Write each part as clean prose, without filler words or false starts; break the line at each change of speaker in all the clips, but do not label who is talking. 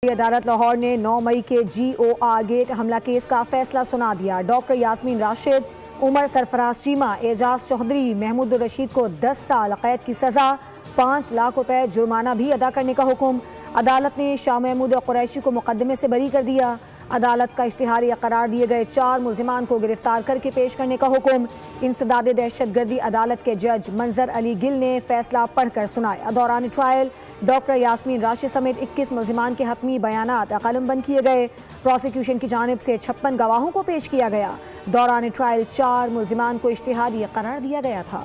अदालत लाहौर ने 9 मई के GOR गेट हमला केस का फैसला सुना दिया। डॉक्टर यास्मीन राशिद, उमर सरफराज चीमा, एजाज चौधरी, महमूद रशीद को 10 साल कैद की सजा, 5 लाख रुपए जुर्माना भी अदा करने का हुक्म। अदालत ने शाह महमूद कुरैशी को मुकदमे से बरी कर दिया। अदालत का इश्तिहारी करार दिए गए 4 मुल्जिमान को गिरफ्तार करके पेश करने का हुक्म। इंसदादे दहशतगर्दी अदालत के जज मंजर अली गिल ने फैसला पढ़कर सुनाया। दौरान ट्रायल डॉक्टर यास्मीन राशिद समेत 21 मुल्जिमान के हतमी बयानात कलमबंद किए गए। प्रोसिक्यूशन की जानिब से 56 गवाहों को पेश किया गया। दौरान ट्रायल 4 मुल्जिमान को इश्तिहारी करार दिया गया था।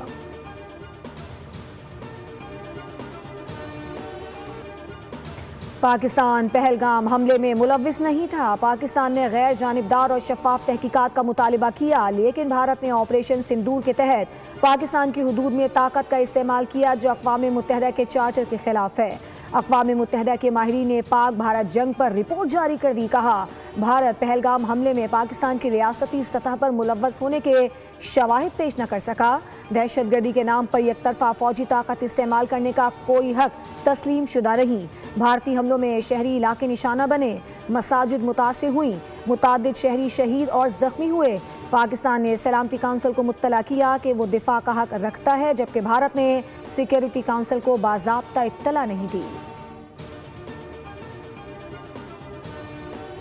पाकिस्तान पहलगाम हमले में मुलव्विस नहीं था। पाकिस्तान ने गैर जानिबदार और शफाफ तहकीकात का मुतालिबा किया, लेकिन भारत ने ऑपरेशन सिंदूर के तहत पाकिस्तान की हुदूद में ताकत का इस्तेमाल किया, जो अक़वाम मुत्तहिदा के चार्टर के खिलाफ है। अक़वाम मुत्तहिदा के माहिरीन ने पाक भारत जंग पर रिपोर्ट जारी कर दी। कहा, भारत पहलगाम हमले में पाकिस्तान की रियासती सतह पर मुलव्वस होने के शवाहिद पेश न कर सका। दहशतगर्दी के नाम पर एक तरफा फौजी ताकत इस्तेमाल करने का कोई हक तस्लीम शुदा नहीं। भारतीय हमलों में शहरी इलाके निशाना बने, मसाजिद मुतासिर हुई, मुतादिद शहरी शहीद और जख्मी हुए। पाकिस्तान ने सलामती काउंसिल को मुत्तला किया कि वो दिफा का हक रखता है, जबकि भारत ने सिक्योरिटी काउंसिल को बाज़ाब्ता इत्तला नहीं दी।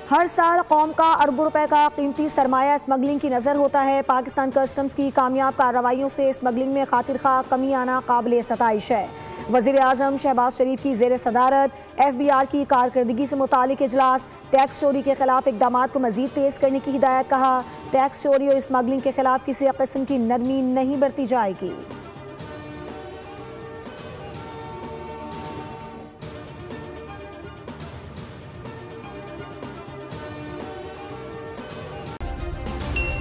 हर साल कौम का अरबों रुपए का कीमती सरमाया स्मगलिंग की नज़र होता है। पाकिस्तान कस्टम्स की कामयाब कार्रवाइयों से स्मगलिंग में खातिर खा कमी आना काबिल सताइश है। वज़ीर आज़म शहबाज शरीफ की ज़ेर सदारत FBR की कारकर्दगी से मुतालिक इजलास। टैक्स चोरी के खिलाफ इक़दाम को मज़ीद तेज़ करने की हिदायत। कहा, टैक्स चोरी और स्मगलिंग के खिलाफ किसी किस्म की नरमी नहीं बरती जाएगी।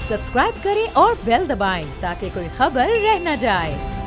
सब्सक्राइब करें और बेल दबाएं ताकि कोई खबर रह न जाए।